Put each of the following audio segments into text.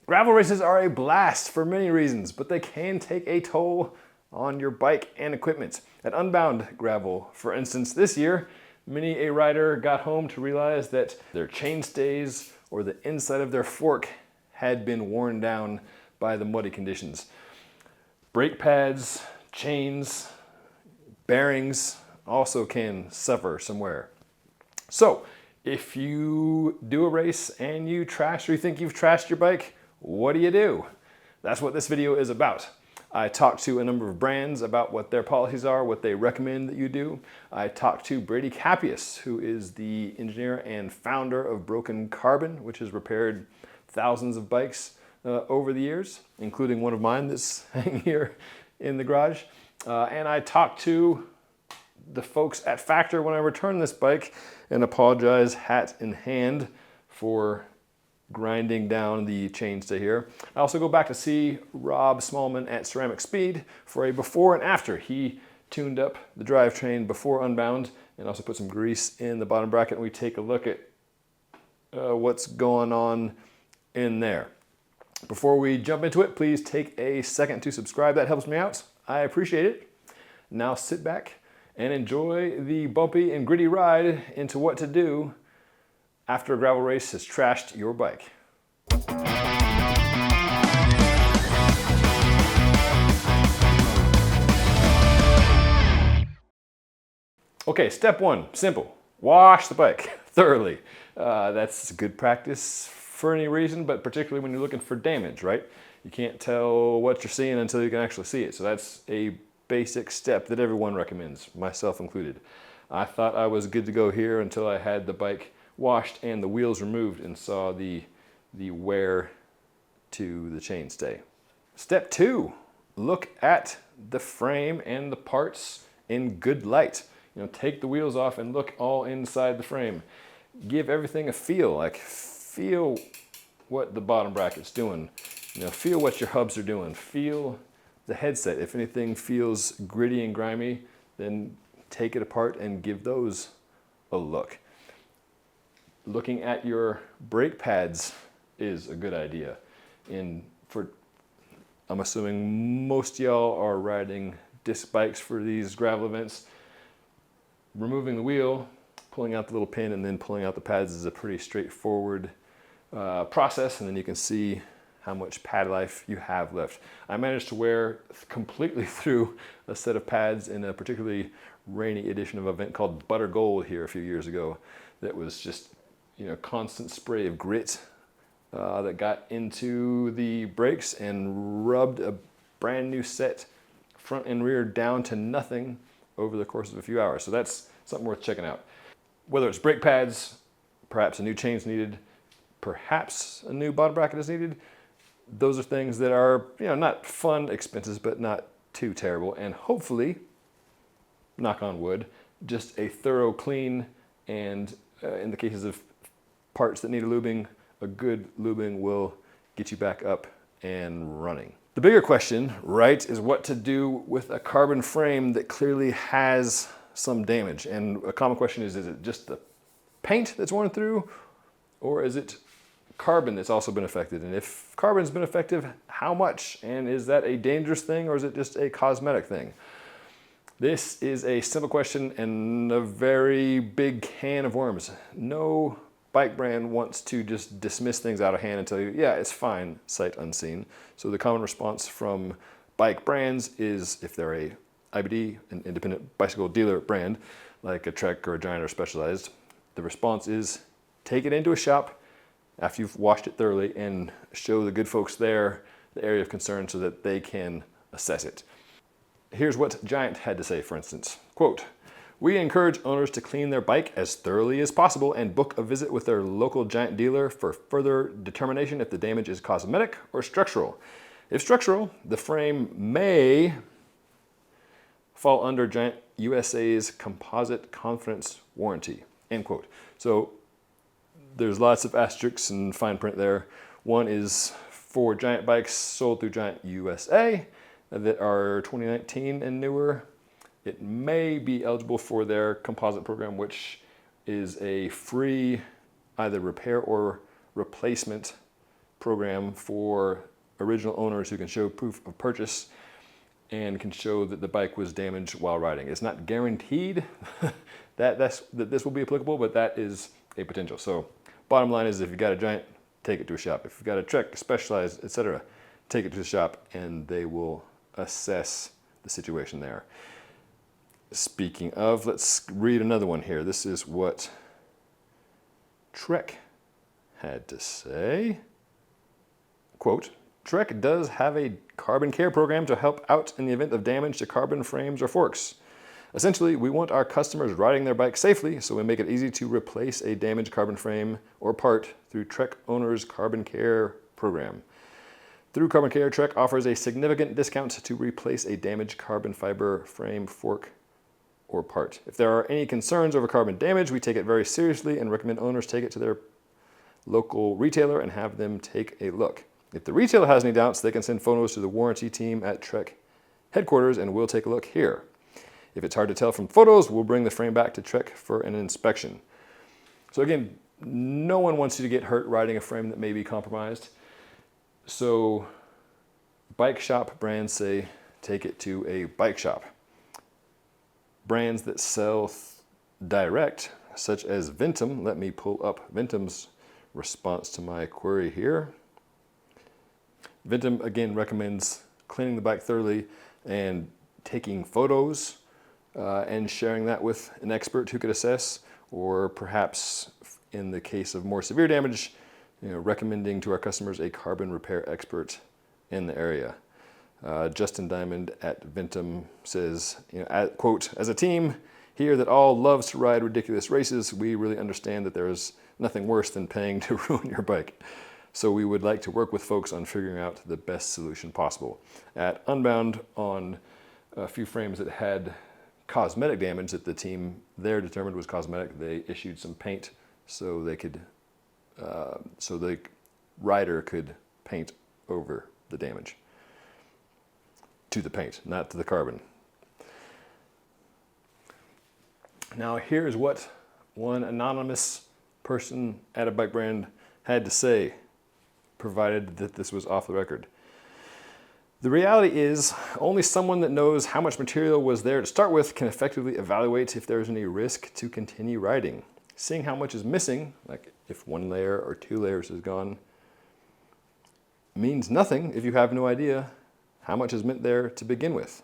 Gravel races are a blast for many reasons, but they can take a toll on your bike and equipment. At Unbound Gravel, for instance, this year, many a rider got home to realize that their chainstays or the inside of their fork had been worn down by the muddy conditions. Brake pads, chains, bearings also can suffer some wear. So, if you do a race and you trash or you think you've trashed your bike, what do? That's what this video is about. I talked to a number of brands about what their policies are, what they recommend that you do. I talked to Brady Capias, who is the engineer and founder of Broken Carbon, which has repaired thousands of bikes over the years, including one of mine that's hanging here in the garage. And I talked to the folks at Factor when I returned this bike and apologize hat in hand for grinding down the chainstay here. I also go back to see Rob Smallman at CeramicSpeed for a before and after. He tuned up the drivetrain before Unbound and also put some grease in the bottom bracket, and we take a look at what's going on in there. Before we jump into it, please take a second to subscribe. That helps me out. I appreciate it. Now sit back and enjoy the bumpy and gritty ride into what to do after a gravel race has trashed your bike. Okay, step one, simple. Wash the bike thoroughly. That's good practice for any reason, but particularly when you're looking for damage, right? You can't tell what you're seeing until you can actually see it. So that's a basic step that everyone recommends, myself included. I thought I was good to go here until I had the bike washed and the wheels removed and saw the wear to the chainstay. Step two, look at the frame and the parts in good light. Take the wheels off and look all inside the frame. Give everything a feel, like feel what the bottom bracket's doing. Feel what your hubs are doing. Feel the headset. If anything feels gritty and grimy, then take it apart and give those a look. Looking at your brake pads is a good idea. I'm assuming most y'all are riding disc bikes for these gravel events. Removing the wheel, pulling out the little pin, and then pulling out the pads is a pretty straightforward process, and then you can see how much pad life you have left. I managed to wear completely through a set of pads in a particularly rainy edition of an event called Butter Gold here a few years ago. That was just constant spray of grit that got into the brakes and rubbed a brand new set front and rear down to nothing over the course of a few hours. So that's something worth checking out. Whether it's brake pads, perhaps a new chain's needed, perhaps a new bottom bracket is needed, those are things that are not fun expenses, but not too terrible, and hopefully, knock on wood, just a thorough clean, and in the cases of parts that need a lubing, a good lubing will get you back up and running. The bigger question, right, is what to do with a carbon frame that clearly has some damage. And a common question is it just the paint that's worn through, or is it carbon that's also been affected? And if carbon's been affected, how much? And is that a dangerous thing, or is it just a cosmetic thing? This is a simple question and a very big can of worms. No bike brand wants to just dismiss things out of hand and tell you, yeah, it's fine, sight unseen. So the common response from bike brands is, if they're a IBD, an independent bicycle dealer brand, like a Trek or a Giant or Specialized, the response is take it into a shop after you've washed it thoroughly and show the good folks there the area of concern so that they can assess it. Here's what Giant had to say, for instance. Quote, "We encourage owners to clean their bike as thoroughly as possible and book a visit with their local Giant dealer for further determination if the damage is cosmetic or structural. If structural, the frame may fall under Giant USA's composite confidence warranty." End quote. So there's lots of asterisks and fine print there. One is for Giant bikes sold through Giant USA that are 2019 and newer. It may be eligible for their composite program, which is a free either repair or replacement program for original owners who can show proof of purchase and can show that the bike was damaged while riding. It's not guaranteed that this will be applicable, but that is a potential. So bottom line is, if you got a Giant, take it to a shop. If you've got a Trek, Specialized, etc., take it to the shop and they will assess the situation there. Speaking of, let's read another one here. This is what Trek had to say. Quote, Trek does have a carbon care program to help out in the event of damage to carbon frames or forks. Essentially, we want our customers riding their bike safely, so we make it easy to replace a damaged carbon frame or part through Trek Owners Carbon Care program. Through Carbon Care, Trek offers a significant discount to replace a damaged carbon fiber frame, fork, or part. If there are any concerns over carbon damage, we take it very seriously and recommend owners take it to their local retailer and have them take a look. If the retailer has any doubts, they can send photos to the warranty team at Trek headquarters and we'll take a look here. If it's hard to tell from photos, we'll bring the frame back to Trek for an inspection. So again, no one wants you to get hurt riding a frame that may be compromised. So bike shop brands say, take it to a bike shop. Brands that sell direct, such as Ventum, let me pull up Ventum's response to my query here. Ventum again recommends cleaning the bike thoroughly and taking photos and sharing that with an expert who could assess, or perhaps in the case of more severe damage, recommending to our customers a carbon repair expert in the area. Justin Diamond at Ventum says, quote, as a team here that all loves to ride ridiculous races, we really understand that there is nothing worse than paying to ruin your bike. So we would like to work with folks on figuring out the best solution possible. At Unbound, on a few frames that had cosmetic damage that the team there determined was cosmetic, they issued some paint so they could, so the rider could paint over the damage to the paint, not to the carbon. Now here's what one anonymous person at a bike brand had to say, provided that this was off the record. The reality is, only someone that knows how much material was there to start with can effectively evaluate if there's any risk to continue riding. Seeing how much is missing, like if 1 layer or 2 layers is gone, means nothing if you have no idea how much is meant there to begin with.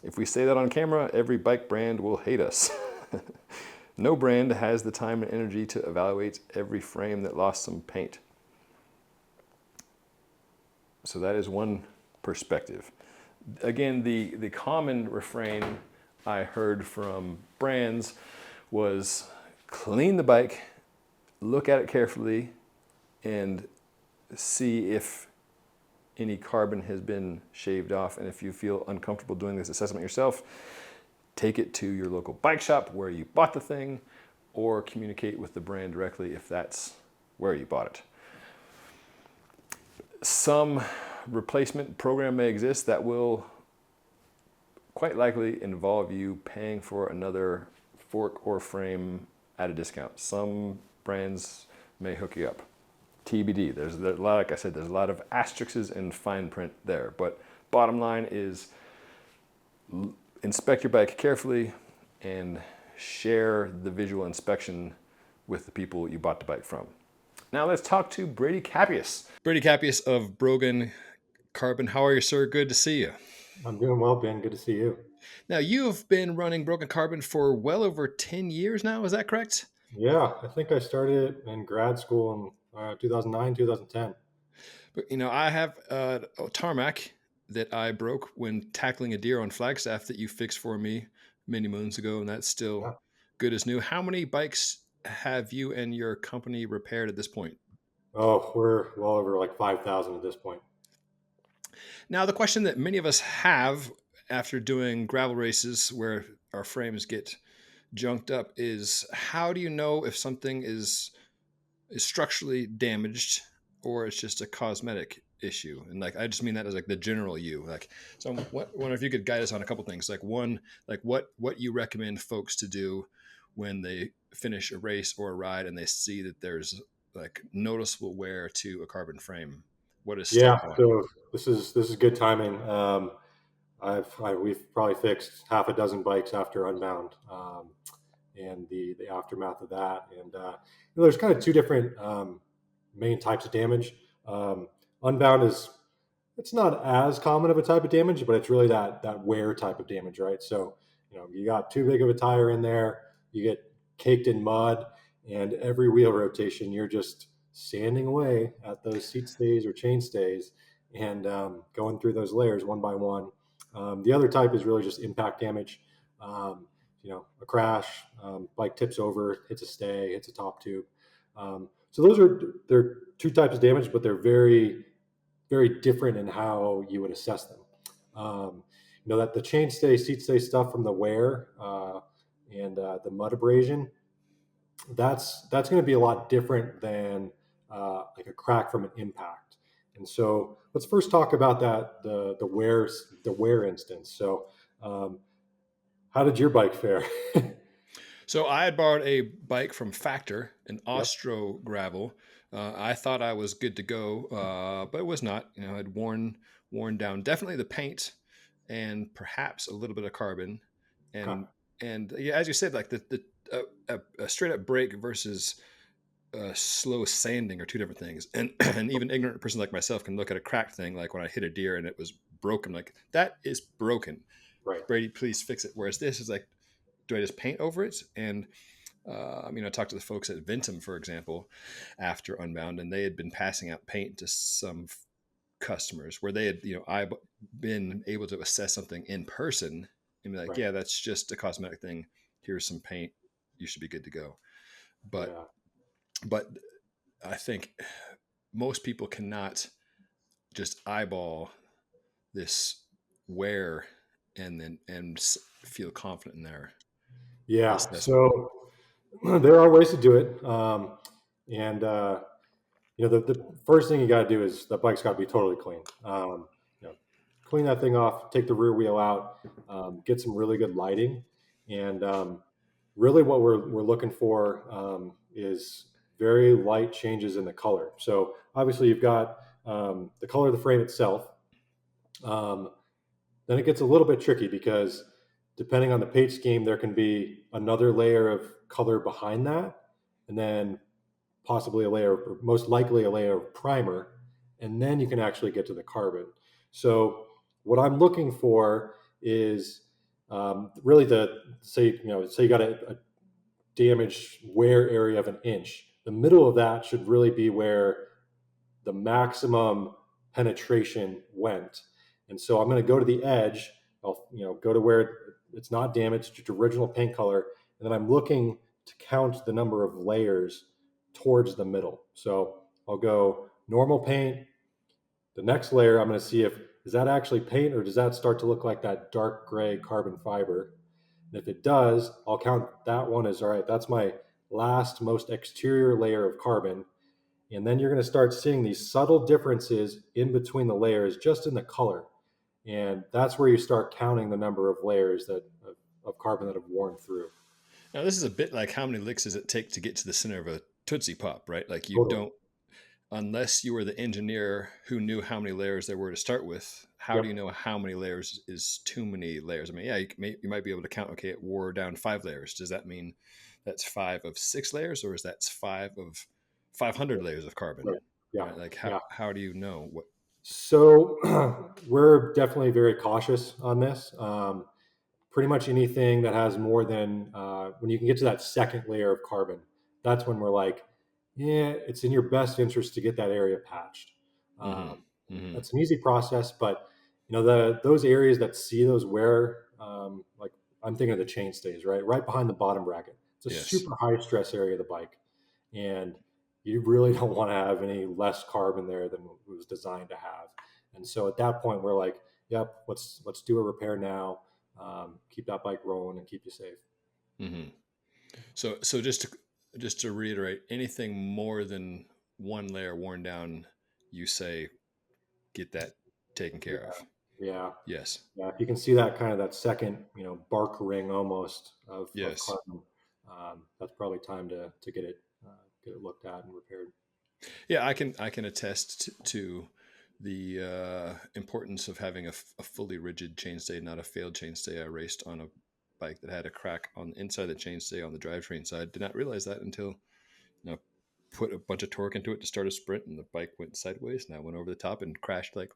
If we say that on camera, every bike brand will hate us. No brand has the time and energy to evaluate every frame that lost some paint. So that is one perspective. Again, the common refrain I heard from brands was clean the bike, look at it carefully, and see if any carbon has been shaved off. And if you feel uncomfortable doing this assessment yourself, take it to your local bike shop where you bought the thing, or communicate with the brand directly if that's where you bought it. Some replacement program may exist that will quite likely involve you paying for another fork or frame at a discount. Some brands may hook you up. TBD. There's a lot, like I said, there's a lot of asterisks and fine print there. But bottom line is, inspect your bike carefully and share the visual inspection with the people you bought the bike from. Now let's talk to Brady Capius. Brady Capius of Brogan Carbon. How are you, sir? Good to see you. I'm doing well, Ben. Good to see you. Now, you've been running Brogan Carbon for well over 10 years now. Is that correct? Yeah, I think I started it in grad school in 2009, 2010. But, I have a tarmac that I broke when tackling a deer on Flagstaff that you fixed for me many moons ago, and that's still Yeah. good as new. How many bikes have you and your company repaired at this point? Oh, we're well over like 5,000 at this point. Now, the question that many of us have after doing gravel races where our frames get junked up is, how do you know if something is structurally damaged or it's just a cosmetic issue? And I just mean that as the general you. So I wonder if you could guide us on a couple things. One, what you recommend folks to do when they finish a race or a ride and they see that there's like noticeable wear to a carbon frame? What is step Yeah, one? so this is good timing. We've probably fixed half a dozen bikes after Unbound, and the aftermath of that. And there's kind of two different main types of damage. Unbound is it's not as common of a type of damage, but it's really that wear type of damage, right? So you got too big of a tire in there, you get caked in mud, and every wheel rotation you're just sanding away at those seat stays or chain stays and going through those layers one by one. The other type is really just impact damage. Um, a crash, bike tips over, hits a stay, hits a top tube. So they're two types of damage, but they're very different in how you would assess them. Um, that the chain stay, seat stay stuff from the wear and the mud abrasion, that's going to be a lot different than like a crack from an impact. And so let's first talk about that the wear instance. So how did your bike fare? So I had borrowed a bike from Factor, an Yep. Austro gravel. I thought I was good to go, but it was not. I'd worn down definitely the paint, and perhaps a little bit of carbon, Okay. and yeah, as you said, like a straight up brake versus slow sanding are two different things. And an even ignorant person like myself can look at a cracked thing, like when I hit a deer and it was broken, like that is broken. Right. Brady, please fix it. Whereas this is like, do I just paint over it? And I talked to the folks at Ventum, for example, after Unbound, and they had been passing out paint to some customers where they had, I been able to assess something in person and be like, Right. yeah, that's just a cosmetic thing. Here's some paint. You should be good to go. But, Yeah. but I think most people cannot just eyeball this wear and feel confident in their Yeah. assessment. So there are ways to do it. And the first thing you got to do is the bike's got to be totally clean. Clean that thing off, take the rear wheel out, get some really good lighting, and really what we're looking for is very light changes in the color. So obviously you've got the color of the frame itself. Um, then it gets a little bit tricky because depending on the paint scheme, there can be another layer of color behind that, and then possibly a layer, or most likely a layer of primer, and then you can actually get to the carbon. So what I'm looking for is really say you got a damaged wear area of an inch. The middle of that should really be where the maximum penetration went. And so I'm going to go to the edge. I'll go to where it's not damaged, just original paint color, and then I'm looking to count the number of layers towards the middle. So I'll go normal paint. The next layer, I'm going to see if is that actually paint or does that start to look like that dark gray carbon fiber. And if it does, I'll count that one as all right. That's my last most exterior layer of carbon. And then you're going to start seeing these subtle differences in between the layers just in the color. And that's where you start counting the number of layers of carbon that have worn through. Now, this is a bit like how many licks does it take to get to the center of a Tootsie Pop, right? Like you Totally. don't, unless you were the engineer who knew how many layers there were to start with, how do you Yep. know how many layers is too many layers? I mean, yeah, you might be able to count, okay, it wore down 5 layers. Does that mean that's 5 of 6 layers or is that 500 layers of carbon, Right. Yeah. right? Like Yeah. how do you know what? So we're definitely very cautious on this. Pretty much anything that has more than when you can get to that second layer of carbon, that's when we're like, yeah, it's in your best interest to get that area patched. Mm-hmm. Um, Mm-hmm. that's an easy process, but those areas that see those wear, like I'm thinking of the chain stays, right behind the bottom bracket. It's a Yes. super high stress area of the bike, and you really don't want to have any less carbon there than it was designed to have. And so at that point, we're like, yep, let's do a repair now, keep that bike rolling and keep you safe. Mm-hmm. So just to reiterate, anything more than one layer worn down, you say get that taken Yeah, care of. yeah, Yes. yeah. If you can see that kind of that second, bark ring almost of Yes. carbon, that's probably time to get get it looked at and repaired. Yeah, I can attest to the importance of having a fully rigid chainstay, not a failed chainstay. I raced on a bike that had a crack on the inside of the chainstay on the drivetrain side. Did not realize that until put a bunch of torque into it to start a sprint, and the bike went sideways, and I went over the top and crashed like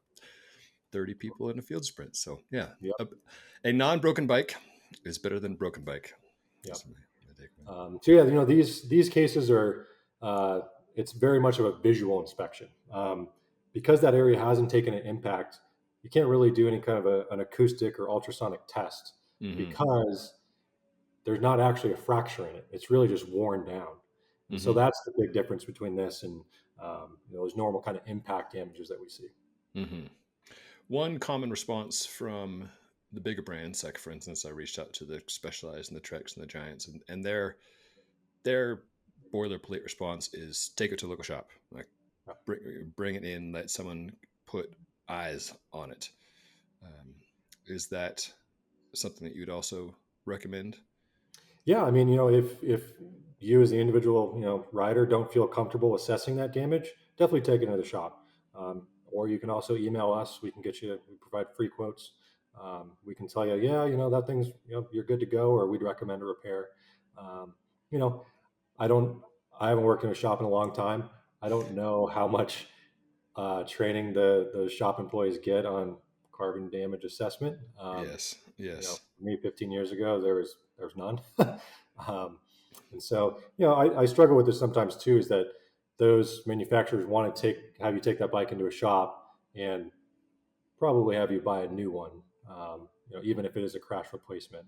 30 people in a field sprint. So yeah, Yep. a non-broken bike is better than a broken bike. Yep. That's my take. So yeah, these cases are it's very much of a visual inspection because that area hasn't taken an impact. You can't really do any kind of an acoustic or ultrasonic test because there's not actually a fracture in it. It's really just worn down. And so that's the big difference between this and those normal kind of impact damages that we see. One common response from the bigger brands, like for instance, I reached out to the Specialized and the Treks and the Giants, and their boilerplate response is take it to a local shop, like bring it in, let someone put eyes on it. Is that something that you would also recommend? Yeah, I mean, if you as the individual, rider don't feel comfortable assessing that damage, definitely take it to the shop. Or you can also email us. We provide free quotes. We can tell you, yeah, that thing's, you're good to go, or we'd recommend a repair. Um, you know, I haven't worked in a shop in a long time. I don't know how much training the shop employees get on carbon damage assessment. Yes. For me, 15 years ago, there was none. And so, I struggle with this sometimes too, is that those manufacturers want to have you take that bike into a shop and probably have you buy a new one, even if it is a crash replacement,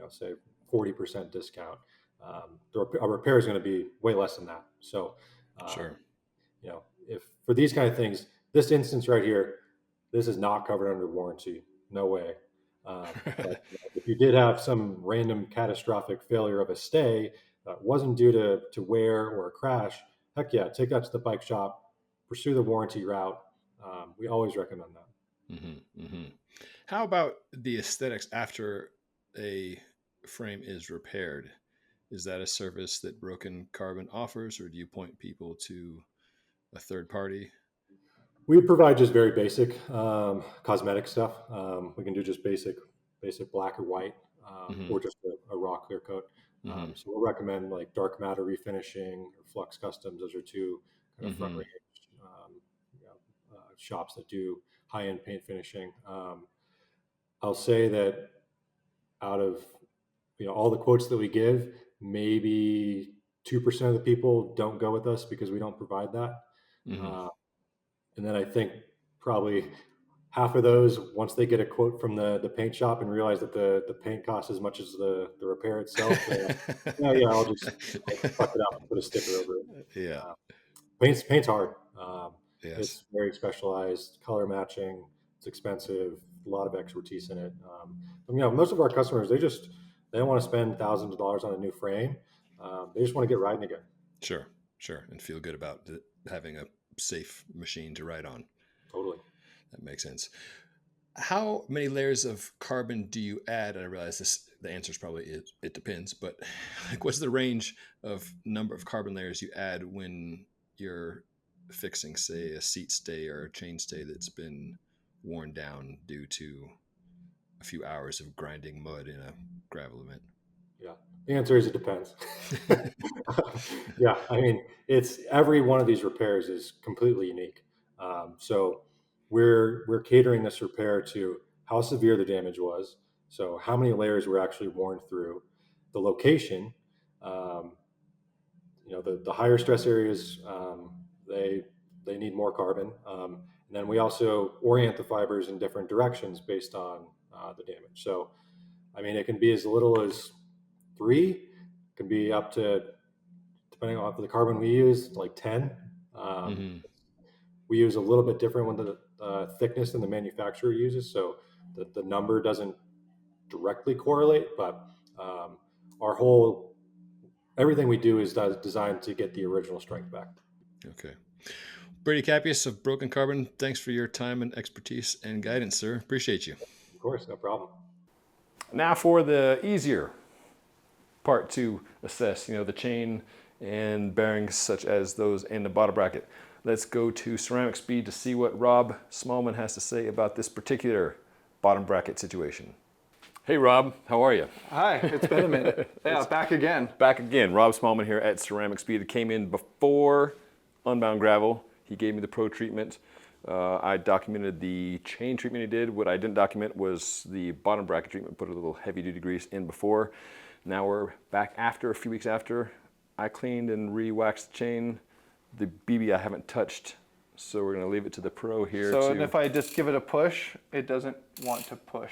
say 40% discount. A repair is going to be way less than that. So, Sure. If for these kind of things, this instance right here, this is not covered under warranty. No way. But if you did have some random catastrophic failure of a stay that wasn't due to wear or a crash, heck yeah, take that to the bike shop, pursue the warranty route. We always recommend that. How about the aesthetics after a frame is repaired? Is that a service that Broken Carbon offers, or do you point people to a third party? We provide just very basic cosmetic stuff. We can do just basic black or white, or just a raw clear coat. So we'll recommend like dark matter refinishing or flux customs. Those are two kind of front range shops that do high end paint finishing. I'll say that out of all the quotes that we give, maybe 2% of the people don't go with us because we don't provide that. And then I think probably half of those, once they get a quote from the paint shop and realize that the paint costs as much as the repair itself, I'll suck it up and put a sticker over it. Yeah. Paint's hard. Yes. It's very specialized, color matching. It's expensive. A lot of expertise in it. Most of our customers, they don't want to spend thousands of dollars on a new frame. They just want to get riding again. Sure. And feel good about having a safe machine to ride on. Totally. That makes sense. How many layers of carbon do you add? I realize the answer is probably it depends, but like what's the range of number of carbon layers you add when you're fixing, say, a seat stay or a chain stay that's been worn down due to a few hours of grinding mud in a gravel event? Yeah. The answer is it depends. Yeah. I mean, it's every one of these repairs is completely unique. So we're catering this repair to how severe the damage was. So how many layers were actually worn through, the location, the higher stress areas, they need more carbon. And then we also orient the fibers in different directions based on the damage. So, I mean, it can be as little as 3, it can be up to, depending on the carbon we use, like 10. We use a little bit different when the thickness than the manufacturer uses. So the number doesn't directly correlate, but everything we do is designed to get the original strength back. Okay. Brady Capius of Broken Carbon, thanks for your time and expertise and guidance, sir. Appreciate you. Of course, no problem. Now for the easier part to assess. The chain and bearings such as those in the bottom bracket. Let's go to CeramicSpeed to see what Rob Smallman has to say about this particular bottom bracket situation. Hey Rob, how are you? Hi, it's been a minute. Yeah, back again. Back again. Rob Smallman here at CeramicSpeed. It came in before Unbound Gravel. He gave me the pro treatment. I documented the chain treatment he did. What I didn't document was the bottom bracket treatment, put a little heavy duty grease in before. Now we're back after, a few weeks after. I cleaned and re-waxed the chain. The BB I haven't touched, so we're gonna leave it to the pro here. So and if I just give it a push, it doesn't want to push.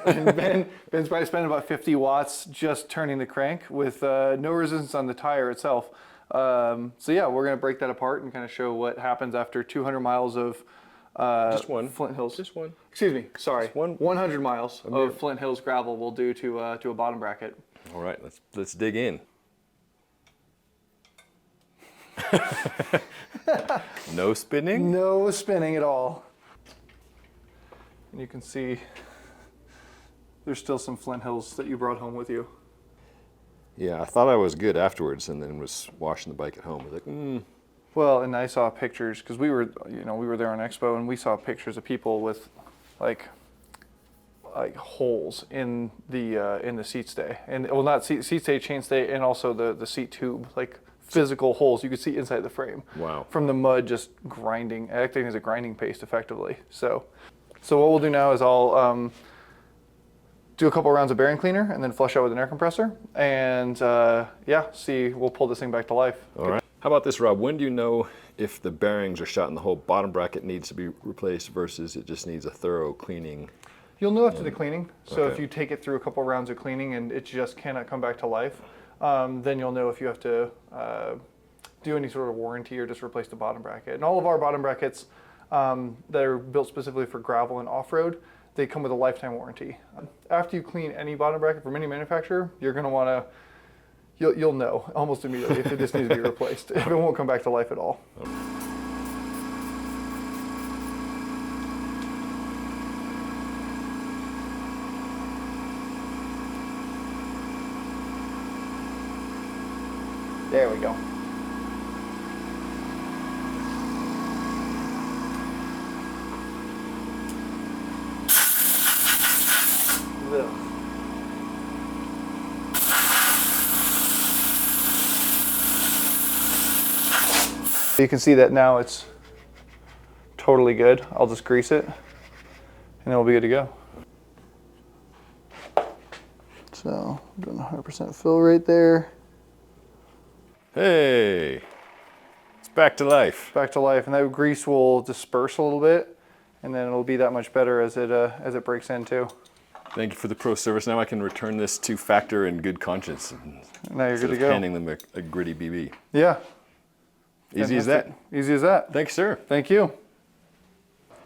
And Ben's probably spending about 50 watts just turning the crank with no resistance on the tire itself. So yeah, we're gonna break that apart and kind of show what happens after 200 miles of just one Flint Hills. Just one. Excuse me, sorry. Just one. 100 miles of Flint Hills gravel will do to a bottom bracket. All right, let's dig in. No spinning? No spinning at all. And you can see there's still some Flint Hills that you brought home with you. Yeah, I thought I was good afterwards, and then was washing the bike at home. I was like, Well, and I saw pictures because we were there on Expo, and we saw pictures of people with like holes in the seat stay, and well, not seat stay, chain stay, and also the seat tube, like physical holes you could see inside the frame. Wow. From the mud just grinding, acting as a grinding paste effectively. So what we'll do now is I'll do a couple rounds of bearing cleaner and then flush out with an air compressor, and we'll pull this thing back to life. all right. How about this, Rob? When do you know if the bearings are shot and the whole bottom bracket needs to be replaced versus it just needs a thorough cleaning? You'll know after the cleaning. So Okay. if you take it through a couple rounds of cleaning and it just cannot come back to life, then you'll know if you have to do any sort of warranty or just replace the bottom bracket. And all of our bottom brackets that are built specifically for gravel and off-road, they come with a lifetime warranty. After you clean any bottom bracket from any manufacturer, you're going to want to, you'll know almost immediately if it just needs to be replaced, if it won't come back to life at all. There we go. You can see that now it's totally good. I'll just grease it and then we'll be good to go. So I'm doing 100% fill right there. Hey, it's back to life. Back to life, and that grease will disperse a little bit, and then it'll be that much better as it breaks in too. Thank you for the pro service. Now I can return this to Factor in good conscience. Now you're good to go. Handing them a gritty BB. Yeah. Easy as that. Easy as that. Thanks, sir. Thank you.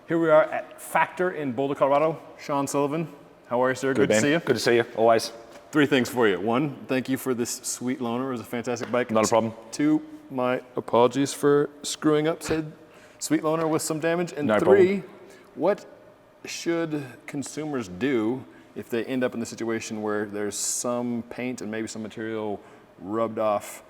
Here we are at Factor in Boulder, Colorado. Sean Sullivan, how are you, sir? Good to see you. Good to see you, always. 3 things for you. 1, thank you for this sweet loaner. It was a fantastic bike. Not a problem. 2, my apologies for screwing up said sweet loaner with some damage. And No 3, what should consumers do if they end up in the situation where there's some paint and maybe some material rubbed off?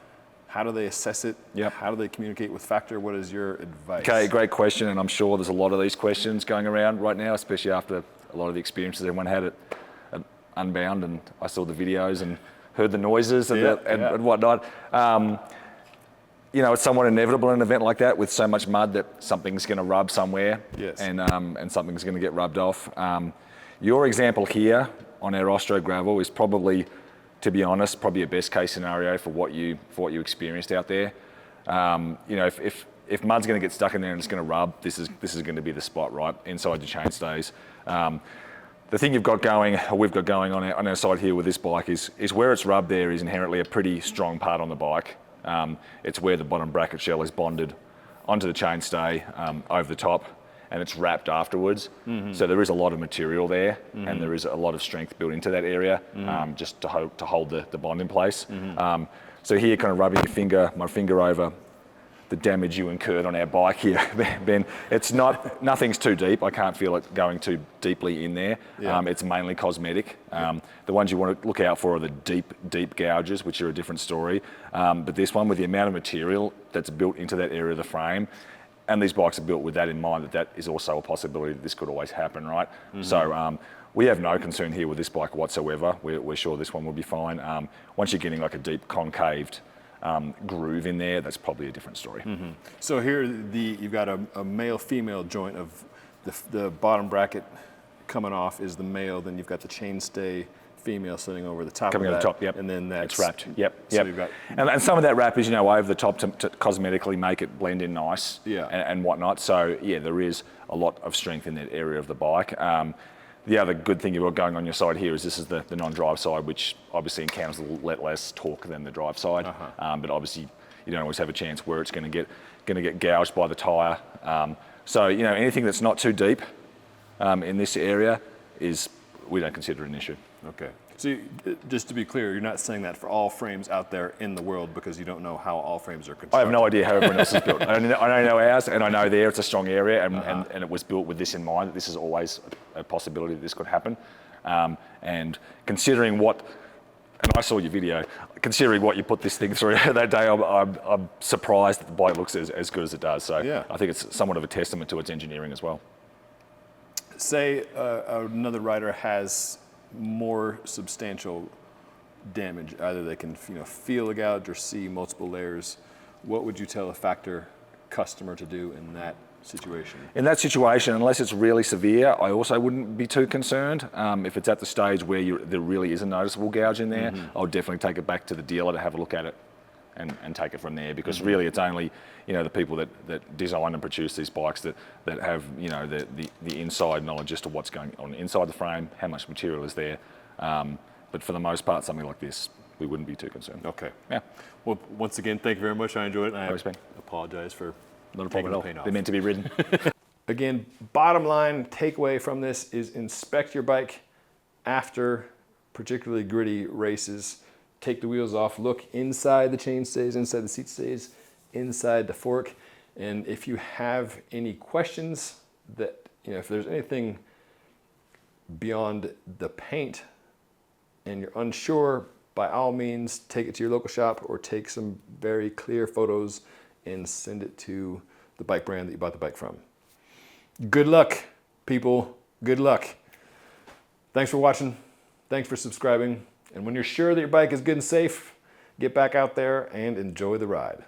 How do they assess it? Yep. How do they communicate with Factor? What is your advice? Okay, great question, and I'm sure there's a lot of these questions going around right now, especially after a lot of the experiences everyone had at Unbound, and I saw the videos and heard the noises and whatnot. It's somewhat inevitable in an event like that with so much mud that something's going to rub somewhere, Yes. and something's going to get rubbed off. Your example here on our Ostro gravel is probably, to be honest, probably a best case scenario for what you experienced out there. If mud's going to get stuck in there and it's going to rub, this is going to be the spot, right, inside the chainstays. The thing we've got going on our side here with this bike is where it's rubbed there is inherently a pretty strong part on the bike. It's where the bottom bracket shell is bonded onto the chainstay over the top, and it's wrapped afterwards. Mm-hmm. So there is a lot of material there, mm-hmm. and there is a lot of strength built into that area, mm-hmm. Just to hold the bond in place. Mm-hmm. So here, kind of rubbing my finger over the damage you incurred on our bike here, Ben. It's nothing's too deep. I can't feel it going too deeply in there. Yeah. It's mainly cosmetic. The ones you want to look out for are the deep gouges, which are a different story. But this one, with the amount of material that's built into that area of the frame, and these bikes are built with that in mind, that is also a possibility that this could always happen, right? So we have no concern here with this bike whatsoever. We're sure this one will be fine. Once you're getting like a deep concaved groove in there, that's probably a different story. So here, you've got a male-female joint of the bottom bracket coming off is the male. Then you've got the chainstay female sitting over the top. Coming of over that, the top, yep. And then that's It's wrapped. Yep. So you've got, and some of that wrap is, over the top to cosmetically make it blend in nice. Yeah. And whatnot. So yeah, there is a lot of strength in that area of the bike. The other good thing you've got going on your side here is this is the non-drive side, which obviously encounters a little less torque than the drive side. But obviously you don't always have a chance where it's going to get gouged by the tyre. So anything that's not too deep in this area we don't consider an issue. okay. So just to be clear, you're not saying that for all frames out there in the world because you don't know how all frames are constructed. I have no idea how everyone else is built. I only know ours, and I know there it's a strong area, and it was built with this in mind, that this is always a possibility that this could happen. And considering and I saw your video, considering what you put this thing through that day, I'm surprised that the bike looks as good as it does. So Yeah. I think it's somewhat of a testament to its engineering as well. Say another rider has more substantial damage. Either they can feel a gouge or see multiple layers. What would you tell a factor customer to do in that situation? In that situation, unless it's really severe, I also wouldn't be too concerned. If it's at the stage where there really is a noticeable gouge in there, I would definitely take it back to the dealer to have a look at it and take it from there, because really it's only the people that design and produce these bikes that have the inside knowledge as to what's going on inside the frame, how much material is there. But for the most part, something like this, we wouldn't be too concerned. Okay. Yeah. Well, once again, thank you very much. I enjoyed it. And I Thanks, Ben. apologize for Not a taking problem the at paint all. off. They're meant to be ridden. Again, bottom line takeaway from this is inspect your bike after particularly gritty races. Take the wheels off, look inside the chain stays, inside the seat stays, inside the fork. And if you have any questions if there's anything beyond the paint and you're unsure, by all means, take it to your local shop or take some very clear photos and send it to the bike brand that you bought the bike from. Good luck, people. Good luck. Thanks for watching. Thanks for subscribing. And when you're sure that your bike is good and safe, get back out there and enjoy the ride.